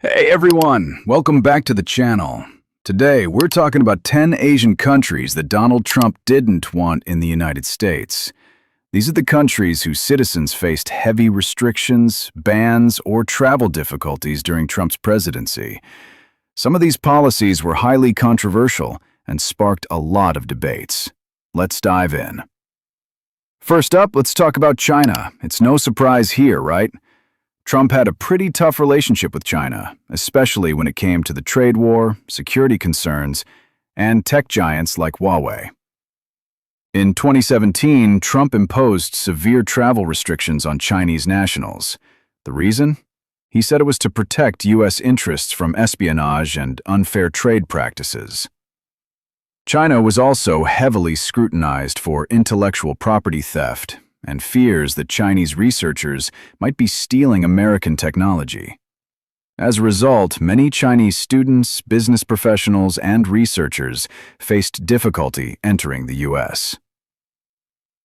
Hey everyone, welcome back to the channel. Today we're talking about 10 Asian countries that Donald Trump didn't want in the United States. These are the countries whose citizens faced heavy restrictions, bans, or travel difficulties during Trump's presidency. Some of these policies were highly controversial and sparked a lot of debates. Let's dive in. First up, let's talk about China. It's no surprise here, right? Trump had a pretty tough relationship with China, especially when it came to the trade war, security concerns, and tech giants like Huawei. In 2017, Trump imposed severe travel restrictions on Chinese nationals. The reason? He said it was to protect U.S. interests from espionage and unfair trade practices. China was also heavily scrutinized for intellectual property theft and fears that Chinese researchers might be stealing American technology. As a result, many Chinese students, business professionals, and researchers faced difficulty entering the U.S.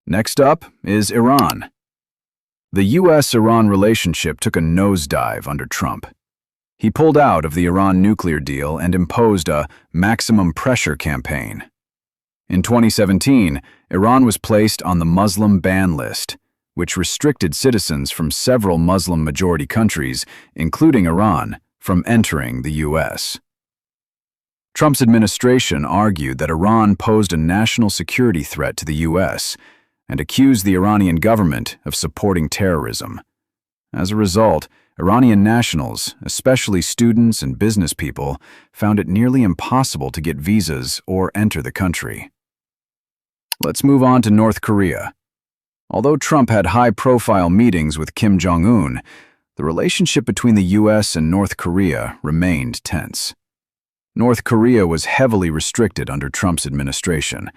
Next up is Iran. The U.S.-Iran relationship took a nosedive under Trump. He pulled out of the Iran nuclear deal and imposed a maximum pressure campaign. In 2017, Iran was placed on the Muslim ban list, which restricted citizens from several Muslim-majority countries, including Iran, from entering the U.S. Trump's administration argued that Iran posed a national security threat to the U.S. and accused the Iranian government of supporting terrorism. As a result, Iranian nationals, especially students and business people, found it nearly impossible to get visas or enter the country. Let's move on to North Korea. Although Trump had high-profile meetings with Kim Jong-un, the relationship between the U.S. and North Korea remained tense. North Korea was heavily restricted under Trump's administration,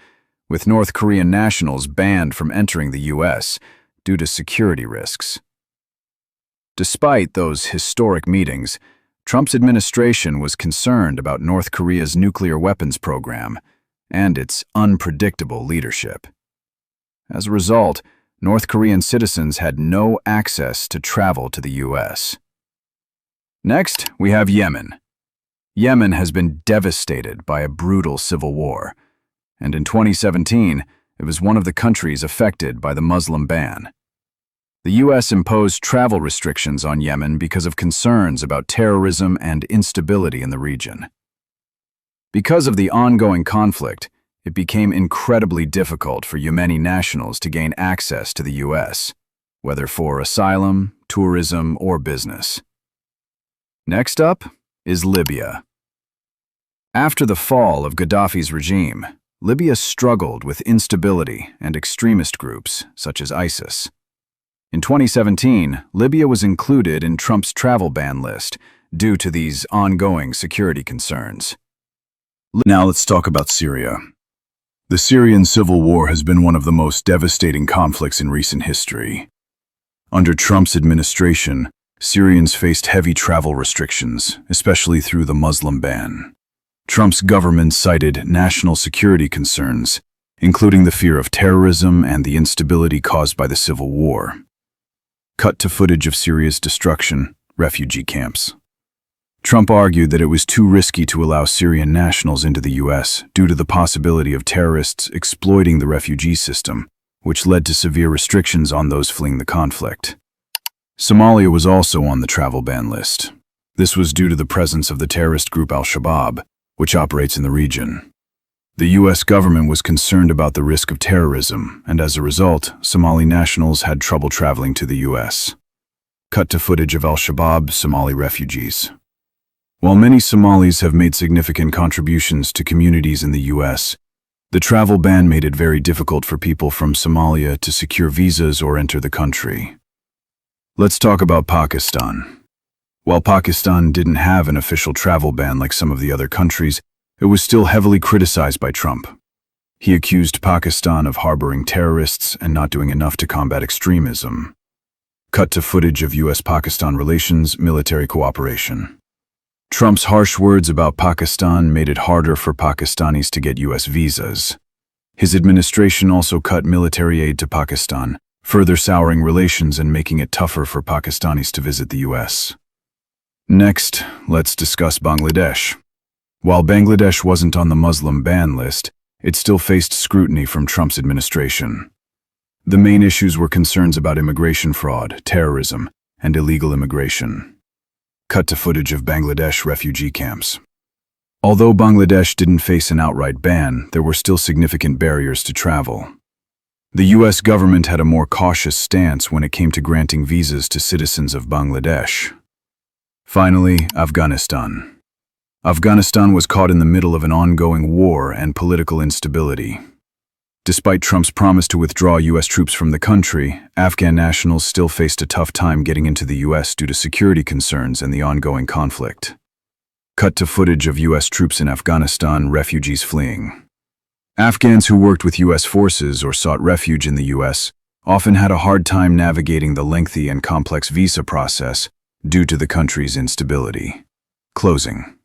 with North Korean nationals banned from entering the U.S. due to security risks. Despite those historic meetings, Trump's administration was concerned about North Korea's nuclear weapons program and its unpredictable leadership. As a result, North Korean citizens had no access to travel to the U.S. Next, we have Yemen. Yemen has been devastated by a brutal civil war, and in 2017, it was one of the countries affected by the Muslim ban. The U.S. imposed travel restrictions on Yemen because of concerns about terrorism and instability in the region. Because of the ongoing conflict, it became incredibly difficult for Yemeni nationals to gain access to the U.S., whether for asylum, tourism, or business. Next up is Libya. After the fall of Gaddafi's regime, Libya struggled with instability and extremist groups such as ISIS. In 2017, Libya was included in Trump's travel ban list due to these ongoing security concerns. Now let's talk about Syria. The Syrian civil war has been one of the most devastating conflicts in recent history. Under Trump's administration, Syrians faced heavy travel restrictions, especially through the Muslim ban. Trump's government cited national security concerns, including the fear of terrorism and the instability caused by the civil war. Cut to footage of Syria's destruction, refugee camps. Trump argued that it was too risky to allow Syrian nationals into the U.S. due to the possibility of terrorists exploiting the refugee system, which led to severe restrictions on those fleeing the conflict. Somalia was also on the travel ban list. This was due to the presence of the terrorist group Al-Shabaab, which operates in the region. The U.S. government was concerned about the risk of terrorism, and as a result, Somali nationals had trouble traveling to the U.S. Cut to footage of Al-Shabaab Somali refugees. While many Somalis have made significant contributions to communities in the U.S., the travel ban made it very difficult for people from Somalia to secure visas or enter the country. Let's talk about Pakistan. While Pakistan didn't have an official travel ban like some of the other countries, it was still heavily criticized by Trump. He accused Pakistan of harboring terrorists and not doing enough to combat extremism. Cut to footage of U.S.-Pakistan relations, military cooperation. Trump's harsh words about Pakistan made it harder for Pakistanis to get U.S. visas. His administration also cut military aid to Pakistan, further souring relations and making it tougher for Pakistanis to visit the U.S. Next, let's discuss Bangladesh. While Bangladesh wasn't on the Muslim ban list, it still faced scrutiny from Trump's administration. The main issues were concerns about immigration fraud, terrorism, and illegal immigration. Cut to footage of Bangladesh refugee camps. Although Bangladesh didn't face an outright ban, there were still significant barriers to travel. The US government had a more cautious stance when it came to granting visas to citizens of Bangladesh. Finally, Afghanistan. Afghanistan was caught in the middle of an ongoing war and political instability. Despite Trump's promise to withdraw US troops from the country, Afghan nationals still faced a tough time getting into the US due to security concerns and the ongoing conflict. Cut to footage of US troops in Afghanistan, refugees fleeing. Afghans who worked with US forces or sought refuge in the US often had a hard time navigating the lengthy and complex visa process due to the country's instability. Closing.